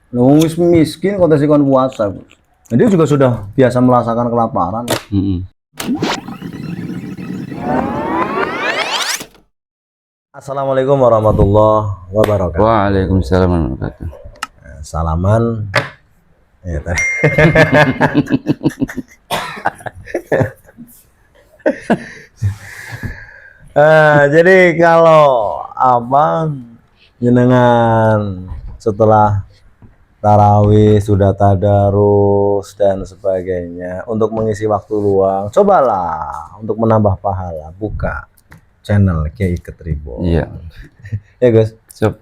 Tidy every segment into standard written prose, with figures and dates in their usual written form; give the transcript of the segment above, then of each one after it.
Wis miskin kok kon puasa. Dia juga sudah biasa merasakan kelaparan. Assalamualaikum warahmatullahi wabarakatuh. Waalaikumsalam warahmatullahi wabarakatuh. Salaman. Ya, jadi kalau apa jenengan setelah tarawih sudah tadarus dan sebagainya untuk mengisi waktu luang, cobalah untuk menambah pahala buka channel Kiai Ketribun. Iya. Ya Gus. Sup.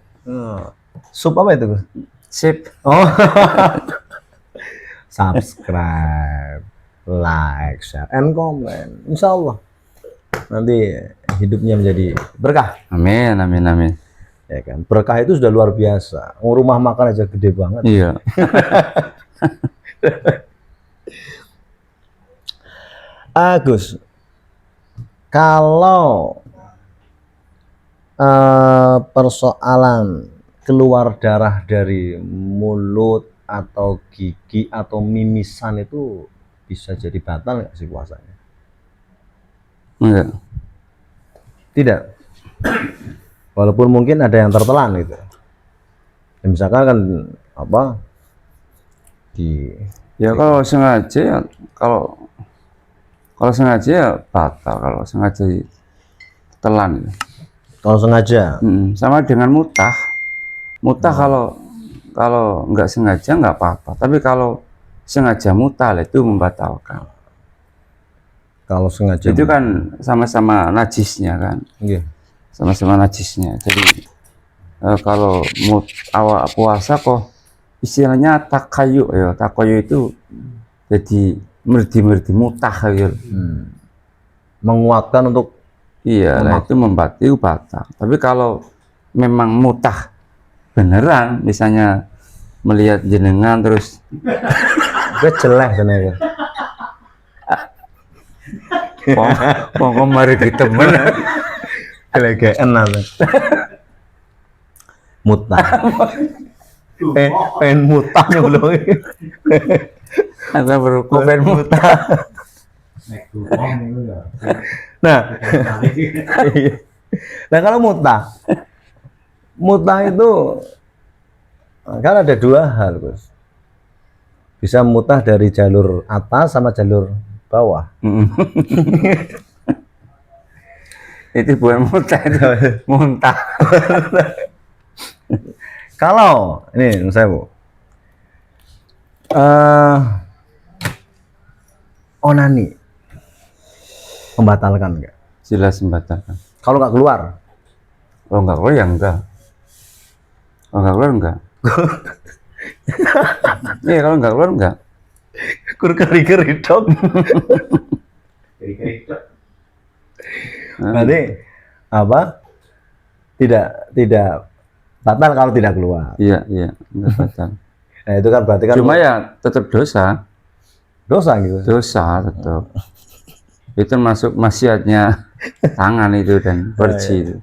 Sup apa itu Gus? Sip. Oh. Subscribe, like, share, and comment. Insya Allah nanti hidupnya menjadi berkah. Amin, amin, amin. Ya kan, berkah itu sudah luar biasa. Rumah makan aja gede banget. Iya. Agus, kalau persoalan keluar darah dari mulut atau gigi atau mimisan itu bisa jadi batal nggak sih puasanya? Enggak. Tidak. Walaupun mungkin ada yang tertelan gitu. Ya, misalkan kan apa ya kalau sengaja ya, kalau sengaja ya batal, kalau sengaja telan. Kalau sengaja. Sama dengan mutah. Kalau nggak sengaja nggak apa-apa, tapi kalau sengaja mutah itu membatalkan. Kalau sengaja itu kan sama-sama najisnya kan. Iya. Sama-sama najisnya. Jadi kalau awal puasa kok istilahnya takayu ya, takayu itu jadi merdi mutah gitu. Menguatkan untuk nah itu batal. Tapi kalau memang mutah beneran, misalnya melihat jenengan terus gue jelek sebenarnya. Mau mari kita temen Gelegean apa? Mutah. Pengen mutah belum. Ada berukuh pengen mutah. Nah, nah kalau mutah itu kan ada dua hal, Gus. Bisa mutah dari jalur atas sama jalur bawah. Itu bukan mutah, itu muntah. Kalau ini saya Bu, onani membatalkan enggak? Jelas membatalkan. Kalau nggak keluar? Kalau nggak keluar ya enggak. Kalau nggak keluar enggak. Iya, kalau nggak keluar enggak. Keri-keri dong. Berarti apa? Tidak batal kalau tidak keluar. Iya, enggak batal. Nah, itu kan berarti kan cuma ya tetap dosa. Dosa gitu. Dosa tetap. Itu masuk maksiatnya tangan itu dan perci itu.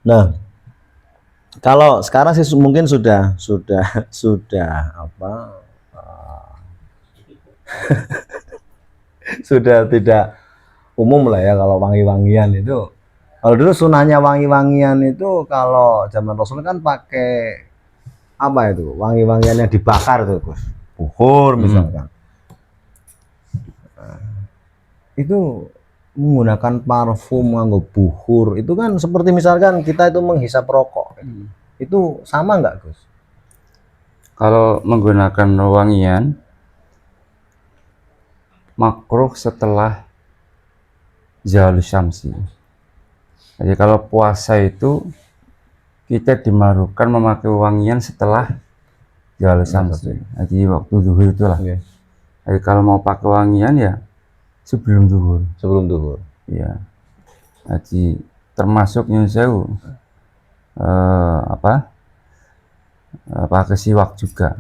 Nah, kalau sekarang sih mungkin sudah apa? Sudah tidak umum lah ya kalau wangi-wangian itu. Kalau dulu sunahnya wangi-wangian itu kalau zaman Rasul kan pakai apa itu? Wangi-wangian yang dibakar tuh, Gus. Buhur misalkan. Itu menggunakan parfum nganggo buhur itu kan seperti misalkan kita itu menghisap rokok. Itu sama nggak, Gus? Kalau menggunakan wangian makruh setelah zawal syamsi. Jadi kalau puasa itu kita dimakruhkan memakai wangian setelah zawal syamsi. Jadi waktu zuhur itulah. Jadi kalau mau pakai wangian ya sebelum zuhur. Sebelum zuhur. Iya. Jadi termasuk yang sewu pakai siwak juga.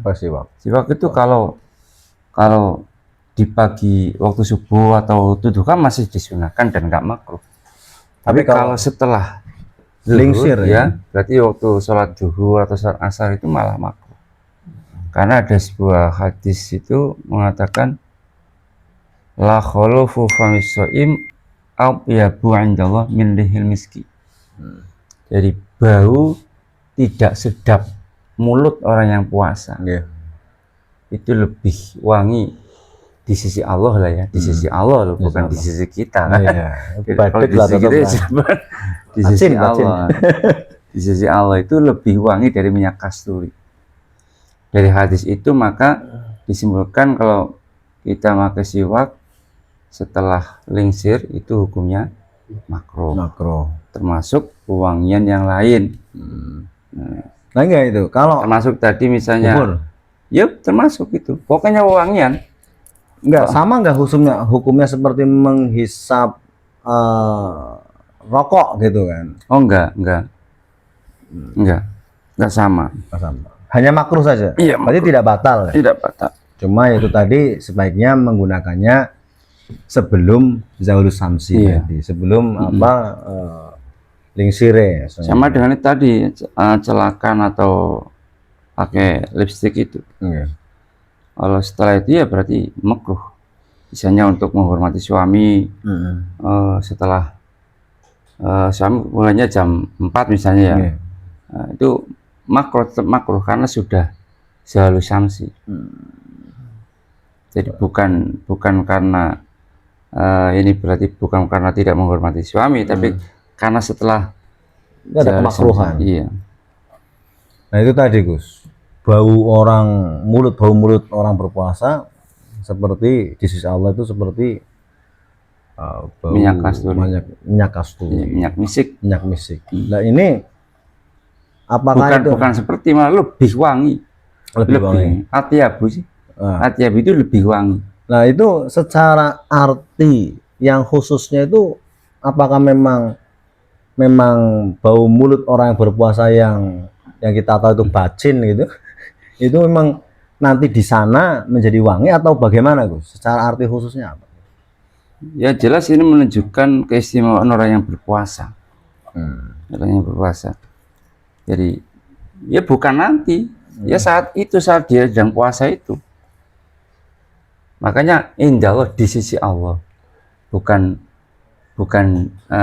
Siwak itu kalau di pagi waktu subuh atau duha kan masih disunahkan dan nggak makruh. Tapi kalau setelah Lingsir, zuhur ya, berarti waktu sholat zuhur atau sholat asar itu malah makruh. Karena ada sebuah hadis itu mengatakan la khulufu famis shaim atyabu indallah min rihil miski. Jadi bau tidak sedap mulut orang yang puasa Iya. itu lebih wangi di sisi Allah lah ya, di sisi Allah loh, bukan di sisi kita kan. Iya. Kalau Badik di lah sisi tetap kita ya lah. cuman di sisi Bacin, bacin. Allah. Di sisi Allah itu lebih wangi dari minyak kasturi. Dari hadis itu maka disimpulkan kalau kita pakai siwak setelah lingsir itu hukumnya makruh, Makro. termasuk pewangian yang lain. Nah enggak itu, kalau Termasuk tadi misalnya, bubur, ya termasuk itu. Pokoknya pewangian. enggak sama enggak hukumnya seperti menghisap rokok gitu kan? Oh enggak sama. Enggak sama. Hanya makruh saja. Iya, Berarti tidak batal. Ya? Tidak batal. Cuma itu tadi sebaiknya menggunakannya sebelum Zuhur Samsi, Iya. jadi sebelum lingsire. Sama dengan itu tadi celakan atau pakai lipstik itu. Iya. Kalau setelah itu ya berarti makruh. Misalnya untuk menghormati suami setelah suami mulainya jam 4 misalnya ya. Iya. Itu makruh, tetap makruh karena sudah Zuhur Samsi. Jadi bukan karena ini berarti bukan karena tidak menghormati suami, tapi karena setelah Itu ada Zuhur kemakruhan. Samsi. Iya. Nah itu tadi Gus, bau mulut orang berpuasa seperti di sisi Allah itu seperti bau Minyak kasturi. minyak kasturi, Iya, minyak misik. minyak misik. Nah ini apakah itu Bukan seperti, malah lebih wangi. lebih wangi? Atyabu sih. Nah, Atyabu itu lebih wangi. nah itu secara arti yang khususnya itu apakah memang bau mulut orang yang berpuasa yang kita tahu itu bacin gitu, itu memang nanti di sana menjadi wangi atau bagaimana Gus? Secara arti khususnya apa? Ya jelas ini menunjukkan keistimewaan orang yang berpuasa. Orang yang berpuasa. Jadi ya bukan nanti, ya saat dia sedang puasa itu. Makanya indah Allah di sisi Allah, bukan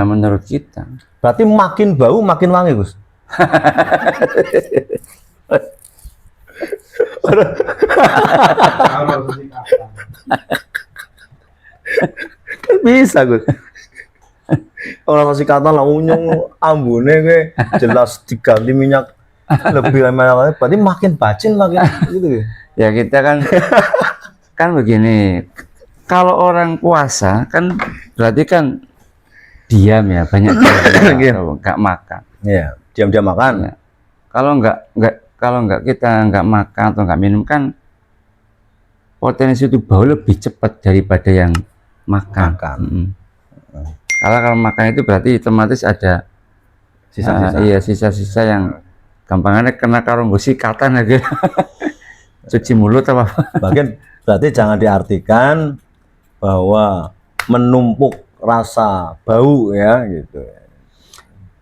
menurut kita. Berarti makin bau makin wangi Gus. Kan bisa Gus. Orang kasih kata lah unyung ambune gue jelas diganti minyak lebih banyak, berarti makin bacin makin gitu ya. Ya kita kan begini. Kalau orang puasa kan berarti kan diam ya, banyak diam atau nggak makan. Iya, diam-diam makan. Ya. Kalau nggak kita nggak makan atau nggak minum kan potensi itu bau lebih cepat daripada yang makan. Kalau makan itu berarti otomatis ada Sisa-sisa. iya sisa-sisa yang gampangnya kena karung sikatan aja. Cuci mulut apa? Bagian berarti jangan diartikan bahwa menumpuk rasa bau ya gitu.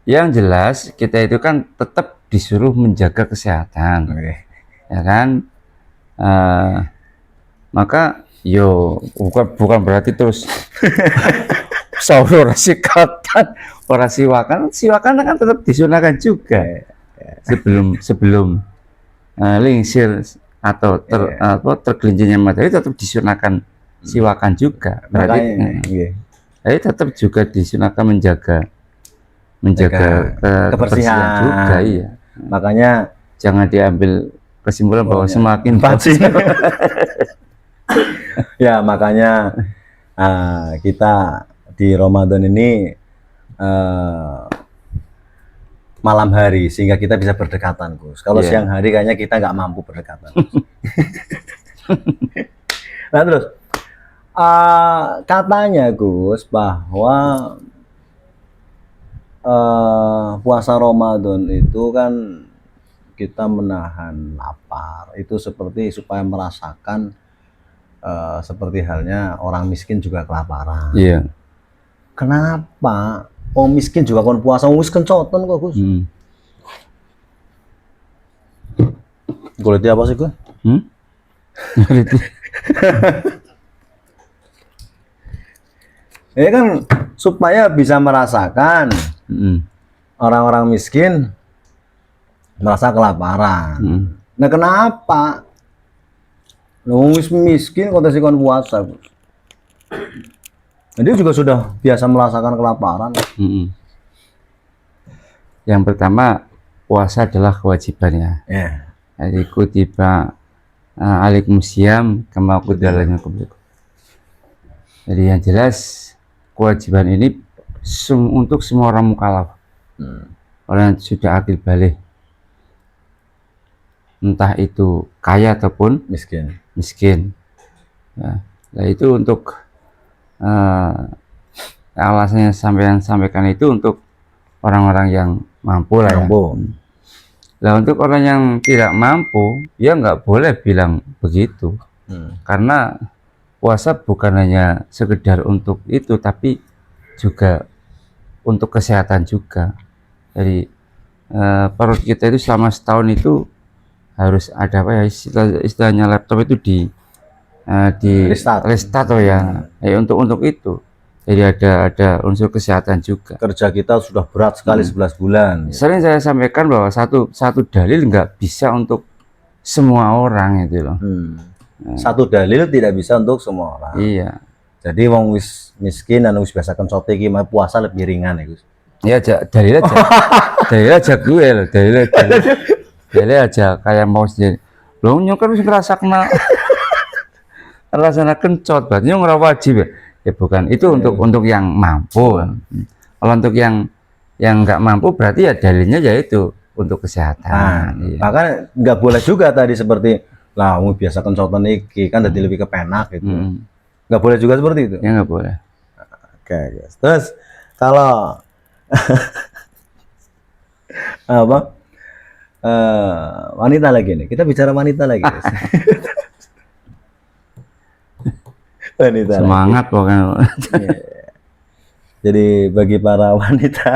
Yang jelas kita itu kan tetap disuruh menjaga kesehatan, ya kan? Maka bukan berarti terus sahur orang siwakan kan tetap disunahkan juga sebelum lingsir atau tergelincirnya matahari tetap disunahkan siwakan juga. Berarti tetap juga disunahkan menjaga kebersihan juga, iya. Makanya jangan diambil kesimpulan bahwa semakin bacin. Ya makanya kita di Ramadan ini malam hari sehingga kita bisa berdekatan Gus. Kalau siang hari kayaknya kita nggak mampu berdekatan. Nah terus katanya Gus bahwa puasa Ramadan itu kan kita menahan lapar itu seperti supaya merasakan seperti halnya orang miskin juga kelaparan. Iya. Kenapa Wong miskin juga kon puasa, wong wis kencoten kok, Gus. Goleti apa sih, Gus? Berarti Ini kan supaya bisa merasakan orang-orang miskin merasa kelaparan. Nah, kenapa? Wong wis miskin kok tesih kon puasa, Gus. Nah, dia juga sudah biasa merasakan kelaparan. Yang pertama, puasa adalah kewajibannya. Ya. Jadi kutiba alaikumusiyam kama kutiba alal qablikum. Jadi yang jelas kewajiban ini untuk semua orang mukallaf. Orang yang sudah akil balik. Entah itu kaya ataupun miskin. Ya. Nah, itu untuk alasannya sampaikan itu untuk orang-orang yang mampu lah ya. Nah, untuk orang yang tidak mampu, ya nggak boleh bilang begitu. Karena puasa bukan hanya sekedar untuk itu, tapi juga untuk kesehatan juga. Jadi perut kita itu selama setahun itu harus ada apa ya, istilahnya laptop itu di restart ya. Untuk itu. Jadi ada unsur kesehatan juga. Kerja kita sudah berat sekali 11 bulan. Sering saya sampaikan bahwa satu dalil nggak bisa untuk semua orang itu loh. Satu dalil tidak bisa untuk semua orang. Iya. Jadi wong wis miskin dan wis biasa kencote iki puasa lebih ringan ya, Gus. Ya dalil aja. Dalil aja gue loh, dalil aja kayak mau sendiri. Loh nyong kan wis ngrasakna rasanya kencot, berarti nyong ora wajib ya. Ya bukan, itu untuk yang mampu. Kalau untuk yang nggak mampu berarti ya dalilnya yaitu untuk kesehatan. Iya. Bahkan nggak boleh juga tadi seperti lah biasa kencotan iki kan jadi lebih kepenak gitu. Nggak boleh juga seperti itu. Ya nggak boleh. Oke, guys. Terus kalau apa wanita lagi nih, kita bicara wanita lagi, guys. Wanita semangat lagi. pokoknya. Jadi bagi para wanita,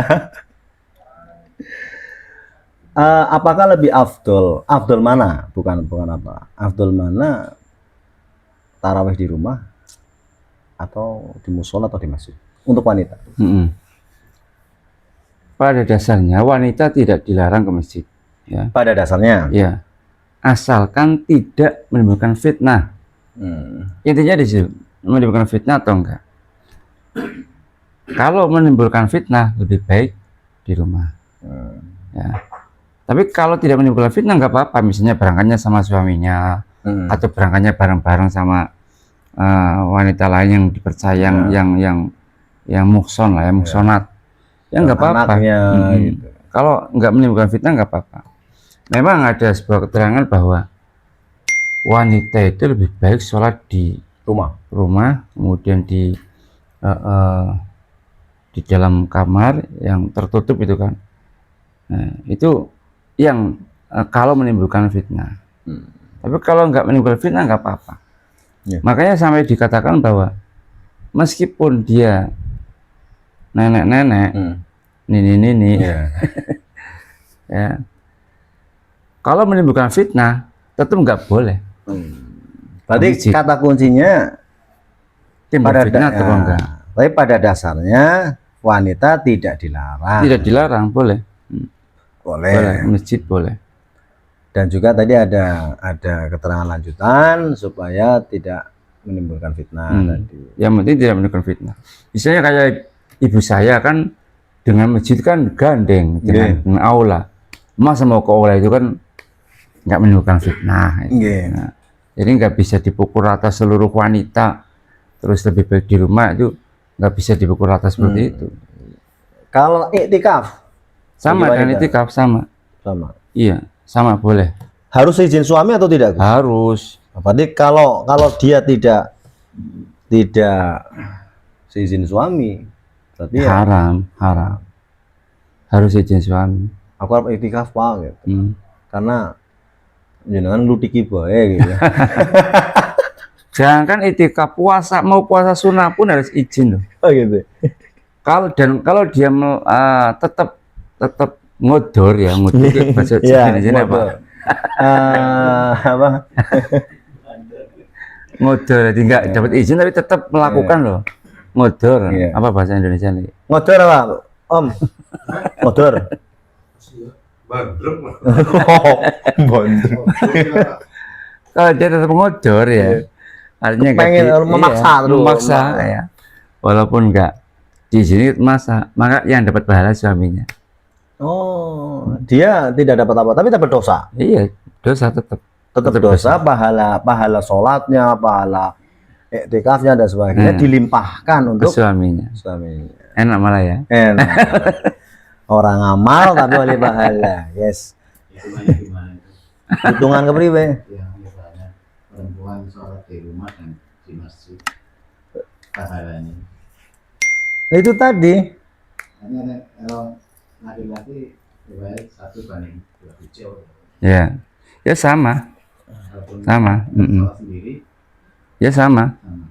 apakah lebih afdol mana? Bukan apa? Afdol mana? Tarawih di rumah atau di musola atau di masjid untuk wanita? Pada dasarnya wanita tidak dilarang ke masjid. Ya. Pada dasarnya. Ya. Asalkan tidak menimbulkan fitnah. Intinya di situ. Menimbulkan fitnah atau enggak. Kalau menimbulkan fitnah lebih baik di rumah. Ya. Tapi kalau tidak menimbulkan fitnah nggak apa-apa, misalnya berangkatnya sama suaminya atau berangkatnya bareng-bareng sama wanita lain yang dipercaya, yang muhson lah, yang muhsonat, ya nggak apa-apa. Gitu. Kalau nggak menimbulkan fitnah nggak apa-apa. Memang ada sebuah keterangan bahwa wanita itu lebih baik sholat di rumah, kemudian di dalam kamar yang tertutup itu kan. Nah, itu yang kalau menimbulkan fitnah. Tapi kalau nggak menimbulkan fitnah nggak apa-apa. Makanya sampai dikatakan bahwa meskipun dia nenek-nenek, nini-nini, ya, kalau menimbulkan fitnah tetap nggak boleh. Berarti kata kuncinya pada fitnah atau enggak. Tapi pada dasarnya wanita tidak dilarang. Tidak dilarang, boleh. Boleh. Masjid boleh. Dan juga tadi ada keterangan lanjutan supaya tidak menimbulkan fitnah tadi. Yang penting tidak menimbulkan fitnah. Misalnya kayak ibu saya kan dengan masjid kan gandeng dengan aula. Masa mau ke aula itu kan nggak menimbulkan fitnah. Nah, jadi nggak bisa dipukul rata seluruh wanita. Terus lebih baik di rumah itu nggak bisa dipukul rata seperti itu. Kalau iktikaf sama dengan iktikaf sama. Iya, sama boleh. Harus izin suami atau tidak? Harus. Berarti kalau dia tidak seizin suami, berarti haram. Harus izin suami. Aku harus iktikaf Pak gitu. Karena jenengan lu tiki bae gitu. Jangan iktikaf puasa, mau puasa sunnah pun harus izin loh. Oh gitu. Kalau dia tetap ngodor ya, ngodor itu bahasa Iya, Indonesia apa? ngodor. Apa? Ngodor, jadi nggak dapat izin tapi tetap melakukan loh. Ngodor, Iya. apa bahasa Indonesia nih? Ngodor apa, Om? Ngodor. Bandrek lah. Gondrong. Kalau dia tetap ngodor ya, artinya nggak Pengen, memaksa terus. memaksa ya. Walaupun nggak diizinin masa, maka yang dapat pahala suaminya. Oh, dia tidak dapat apa, tapi dapat dosa. Iya, dosa tetap. Tetap dosa, pahala sholatnya, pahala iktikafnya dan sebagainya dilimpahkan Ke untuk suaminya. suaminya. Enak malah ya. Enak. Orang amal tapi oleh pahala. Yes. Hitungannya gimana itu? Hitungan kepriwe? Yang misalnya perempuan sholat di rumah dan di masjid pahalanya. Nah, itu tadi. Hanya kalau laki-laki lebih 1/27 jauh. Ya, ya sama, Walaupun sama. sholat sendiri Ya sama. sama.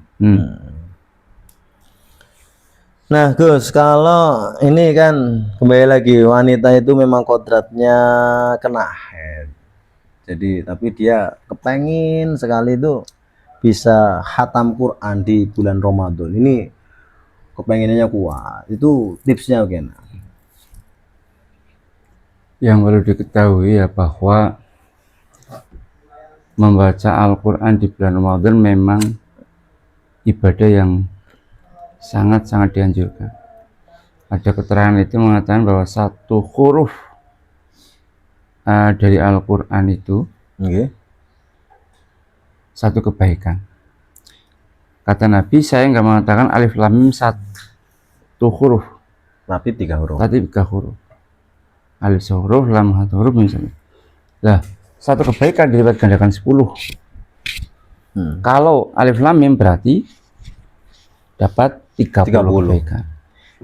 Nah, Gus, kalau ini kan kembali lagi wanita itu memang kodratnya kena haid. Jadi, tapi dia kepengin sekali itu bisa khatam Quran di bulan Ramadan. Ini kepenginannya kuat. Itu tipsnya bagaimana? Yang perlu diketahui ya bahwa membaca Al-Quran di bulan Ramadan memang ibadah yang sangat-sangat dianjurkan. Ada keterangan itu mengatakan bahwa satu huruf dari Al-Quran itu Oke. satu kebaikan. Kata Nabi, saya nggak mengatakan alif lam mim satu huruf, Tapi 3 huruf. tapi 3 huruf. Alif huruf, lam satu huruf misalnya. Lah, satu kebaikan dilipat gandakan 10. Kalau alif lam mim berarti dapat 30 kebaikan.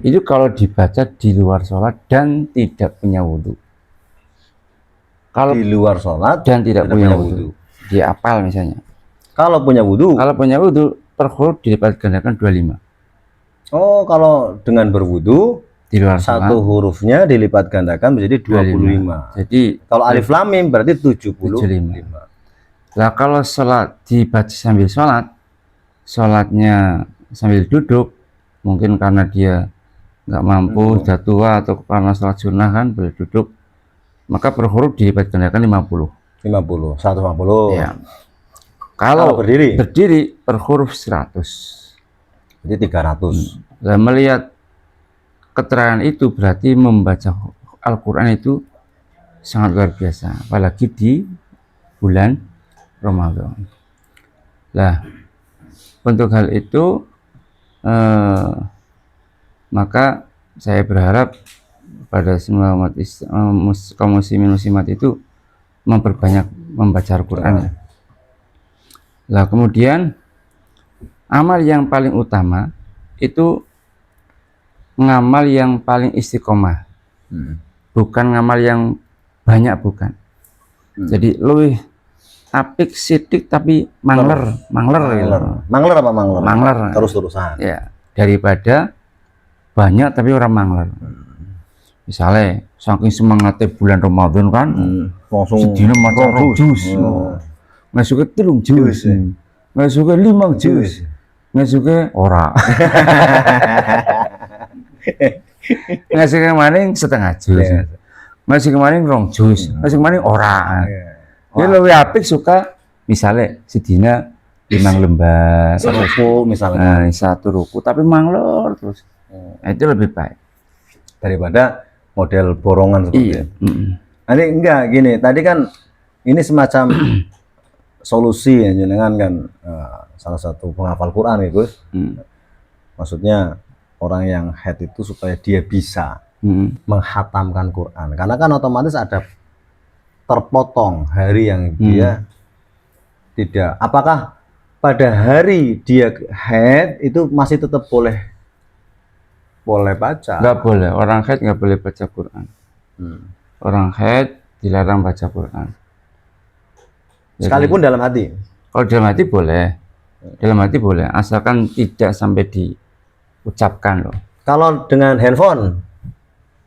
Itu kalau dibaca di luar sholat dan tidak punya wudhu. Kalau Di luar sholat dan tidak tidak punya punya wudhu, dia apal misalnya. Kalau punya wudhu. Kalau punya wudhu, per huruf dilipat gandakan 25. Oh, kalau dengan berwudhu Di luar satu sholat hurufnya dilipat gandakan menjadi 25. Jadi Kalau alif lam mim berarti 75. 75. Nah, kalau sholat dibaca sambil sholat, sholatnya sambil duduk, mungkin karena dia nggak mampu, sudah tua, atau karena sholat sunnah kan boleh duduk, maka per huruf dilipat gandakan 50. 50, 150. Ya. Kalau berdiri per huruf 100. jadi 300. Nah, melihat keterangan itu berarti membaca Al-Quran itu sangat luar biasa, apalagi di bulan Ramadan. Nah, untuk hal itu maka saya berharap pada semua kaum muslimin muslimat itu memperbanyak membaca Al-Quran ya. Lah kemudian amal yang paling utama itu ngamal yang paling istiqomah, bukan ngamal yang banyak, bukan. Jadi lebih apik sidik tapi mangler gitu. Mangler apa mangler? Mangler. Terus-terusan. Ya, daripada banyak tapi orang mangler. Misalnya saking semangatnya bulan Ramadan kan, Langsung sedina maca jus. Nggak suka 3 jus. Nggak suka 5 jus. Nggak suka ora. Nggak suka maning setengah jus. Nggak suka maning 2 jus. Nggak suka maning ora. Dia lebih apik suka misalnya sedina 5 lembar, ruku misalnya. nah, 1 ruku tapi mangler terus. Nah, itu lebih baik Daripada model borongan seperti iya. itu. Nanti enggak gini, tadi kan ini semacam solusi ya jenengan kan salah satu penghafal Quran ya Gus. Maksudnya orang yang haid itu supaya dia bisa menghatamkan Quran. Karena kan otomatis ada terpotong hari yang dia tidak. Apakah pada hari dia haid itu masih tetap boleh baca? Nggak boleh, orang haid nggak boleh baca Quran. Orang haid dilarang baca Quran. Jadi, sekalipun dalam hati. kalau dalam hati boleh, asalkan tidak sampai diucapkan loh. Kalau dengan handphone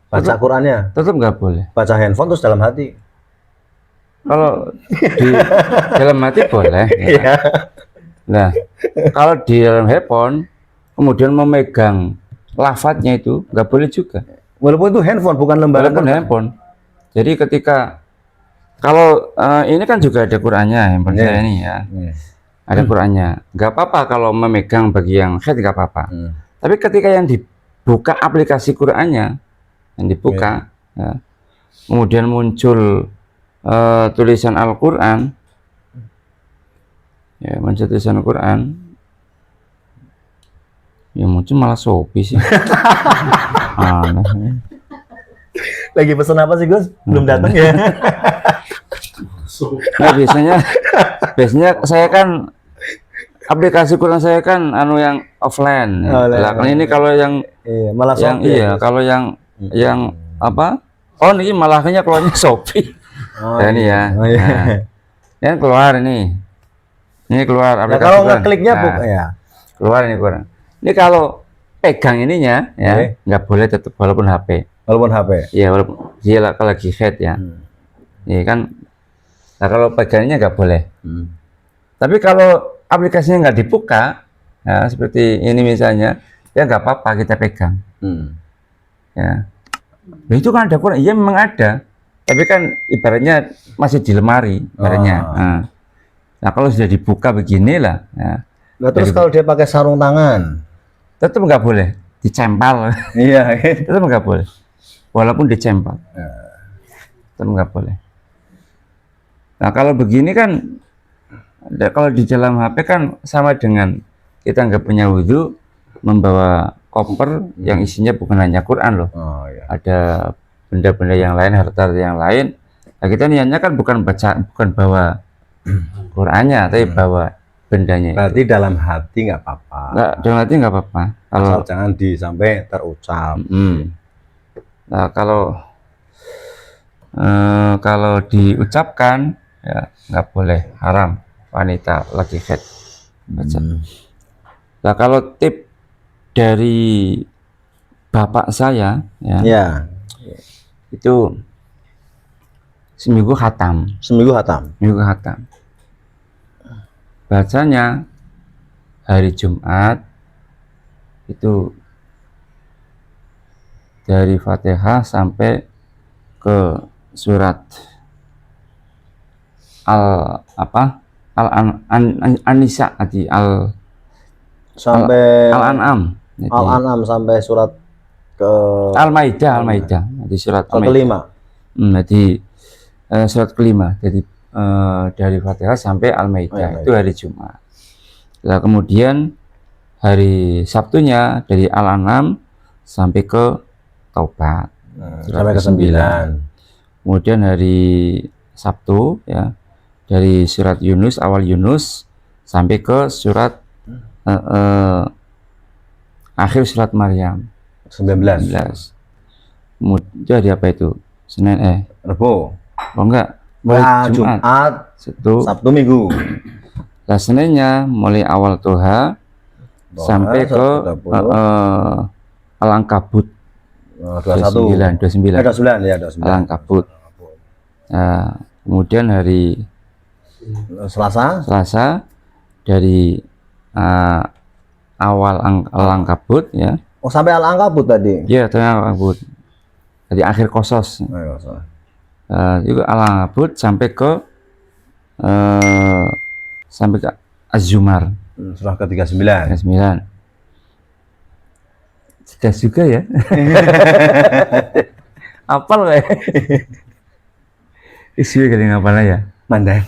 baca Qurannya, Tetap nggak boleh. baca handphone terus dalam hati. Kalau di dalam hati boleh. Ya. Iya. Nah, kalau di dalam handphone kemudian memegang lafadznya itu nggak boleh juga. Walaupun itu handphone bukan lembaran Walaupun kertas. handphone. Jadi ketika kalau ini kan juga ada Qurannya handphone Iya. saya ini ya. Iya. Ada Qurannya. Nggak apa-apa kalau memegang bagi yang head nggak apa-apa. Hmm. Tapi ketika yang dibuka aplikasi Qurannya, yang dibuka, ya, kemudian muncul tulisan Al-Quran, ya muncul tulisan Al-Quran, ya muncul malah Shopee sih. Aneh. Lagi pesen apa sih Gus? Belum datang ya? Nah, biasanya saya kan aplikasi Quran saya kan anu yang offline. Oh, Ya. Lah, ini kalau yang Iya, malah yang Shopee iya, ya, Gus? kalau yang apa? Oh, ini malahnya keluarnya Shopee. Oh, Ya, ini ya. Oh, iya. Nah, yang keluar ini. Ini keluar Nah, aplikasi kalau Quran. ngekliknya Nah, ya. keluar ini Quran. Ini kalau pegang ininya ya, Oke. nggak boleh tetap walaupun HP. Walaupun HP. Iya, walaupun dia kalau lagi head ya. Iya kan. Nah, kalau pegangnya nggak boleh. Tapi kalau aplikasinya nggak dibuka, ya, seperti ini misalnya, ya nggak apa-apa kita pegang. Ya. Nah, itu kan ada Quran, iya memang ada. Tapi kan ibaratnya masih di lemari, ibaratnya. Nah, kalau sudah dibuka beginilah, ya, Nah, terus kalau dia pakai sarung tangan, tetap nggak boleh dicempal. iya, Tetap nggak boleh, walaupun dicempal, tetap nggak boleh. Nah, kalau begini kan, kalau di dalam HP kan sama dengan kita nggak punya wudhu, membawa koper yang isinya bukan hanya Quran loh. oh iya. Ada benda-benda yang lain, harta yang lain. Nah, kita niatnya kan bukan bawa Qurannya, tapi bawa bendanya. Berarti dalam hati nggak apa-apa. Nggak, dalam hati nggak apa-apa. Asal jangan sampai terucap. Nah, kalau diucapkan ya nggak boleh, haram, wanita lagi head baca. Nah, kalau tip dari bapak saya ya, Ya, itu seminggu khatam. seminggu khatam. Bacanya hari Jumat itu dari Fatihah sampai ke surat An-Nisa tadi Sampai Al-An'am. Jadi, Al-An'am sampai surat ke Al-Maidah. Jadi surat kelima. Jadi surat kelima. Jadi dari Fatihah sampai Al-Maidah itu hari Jumat. Nah, kemudian hari Sabtunya dari Al-An'am sampai ke Taubat. Sampai ke 9. Kemudian hari Sabtu ya dari surat Yunus, awal Yunus sampai ke surat akhir surat Maryam 19. Kemudian hari apa itu? Senin Rebo. Oh enggak, Jumat, Sabtu, Minggu. Nah, Seninnya mulai awal Toha sampai ke Al-Ankabut 29 ya, 29. Al-Ankabut. Nah, kemudian hari Selasa dari awal Al-Ankabut ya. Oh, sampai Al-Ankabut tadi. Iya, Al-Ankabut. Dari akhir Qasas. Juga Al-Ankabut sampai ke Az-Zumar. Surah ke-39. 39. Cerdas juga ya. Apal kayak. Isi kali ngapal ya. Mandan.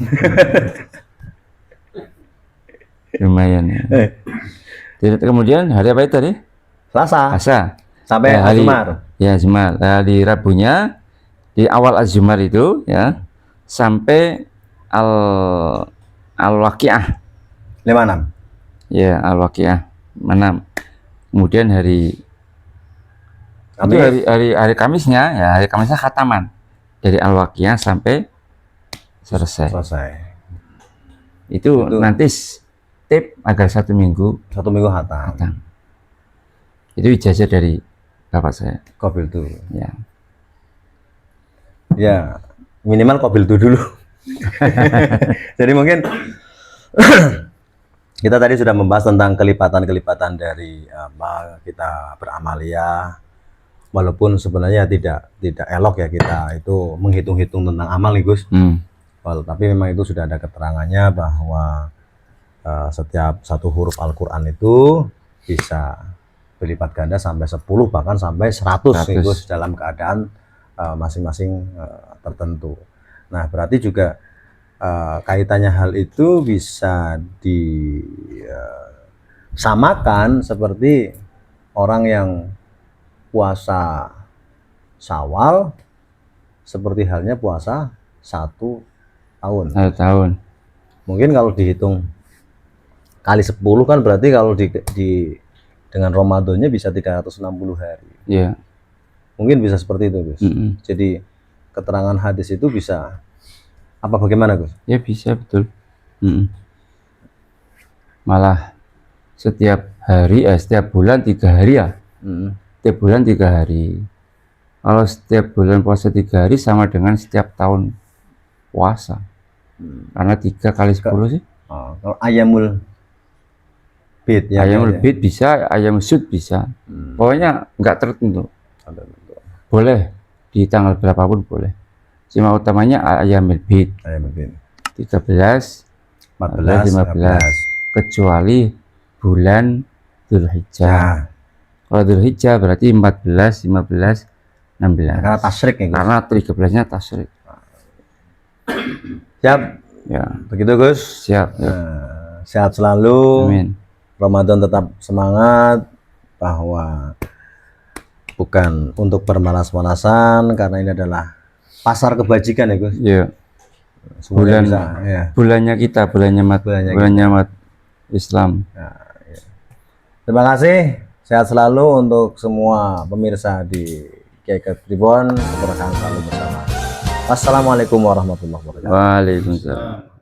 Lumayan ya. Jadi kemudian hari apa itu tadi? Selasa. Sampai Az-Zumar. Ya, Az-Zumar. Di Rabunya di awal Az-Zumar itu ya sampai Al-Waqiah 56. ya, Al-Waqiah 6. Kemudian hari Kamis. itu hari Kamisnya ya, hari Kamisnya khataman dari Al-Waqiah sampai selesai. Itu nanti tip agar 1 minggu khatam. Itu ijazah dari bapak saya. Qabil tuh. Ya. Ya, minimal Qabil tuh dulu. Jadi mungkin kita tadi sudah membahas tentang kelipatan-kelipatan dari apa kita beramalia, walaupun sebenarnya tidak elok ya kita itu menghitung-hitung tentang amal nih Gus. Tapi memang itu sudah ada keterangannya bahwa setiap satu huruf Al-Quran itu bisa berlipat ganda sampai 10 bahkan sampai 100 nih Gus, dalam keadaan masing-masing tertentu. Nah berarti juga kaitannya hal itu bisa disamakan seperti orang yang puasa Syawal seperti halnya puasa 1 tahun. 1 tahun. Mungkin kalau dihitung kali 10 kan berarti kalau dengan Ramadannya bisa 360 hari. Iya. Mungkin bisa seperti itu Gus. Jadi keterangan hadis itu bisa apa bagaimana Gus? Ya bisa, betul. Malah setiap hari setiap bulan 3 hari ya. Setiap bulan 3 hari. Kalau setiap bulan puasa 3 hari sama dengan setiap tahun puasa. Karena 3 kali 10 sih. Kalau ayamul bid ya. Ayamul bid bisa, ayamul syud bisa. Pokoknya nggak tertentu. Boleh di tanggal berapapun boleh. Cuma utamanya ayamul bid. 13, 14, 15. Kecuali bulan Dzulhijjah. Kalau Dzulhijjah berarti 14, 15, 16. Karena tasyrik ya Gus. Karena 13-nya tasyrik. Siap. Ya. Begitu Gus. Siap. Ya. Sehat selalu. Amin. Ramadan tetap semangat, bahwa bukan untuk bermalas-malasan karena ini adalah pasar kebajikan ya Gus. Iya. Bulan ya. Bulannya kita, bulannya mat Islam. Ya, ya. Terima kasih. Sehat selalu untuk semua pemirsa di Kiai Tribun. Keberkahan selalu bersama. Wassalamualaikum warahmatullahi wabarakatuh. Waalaikumsalam.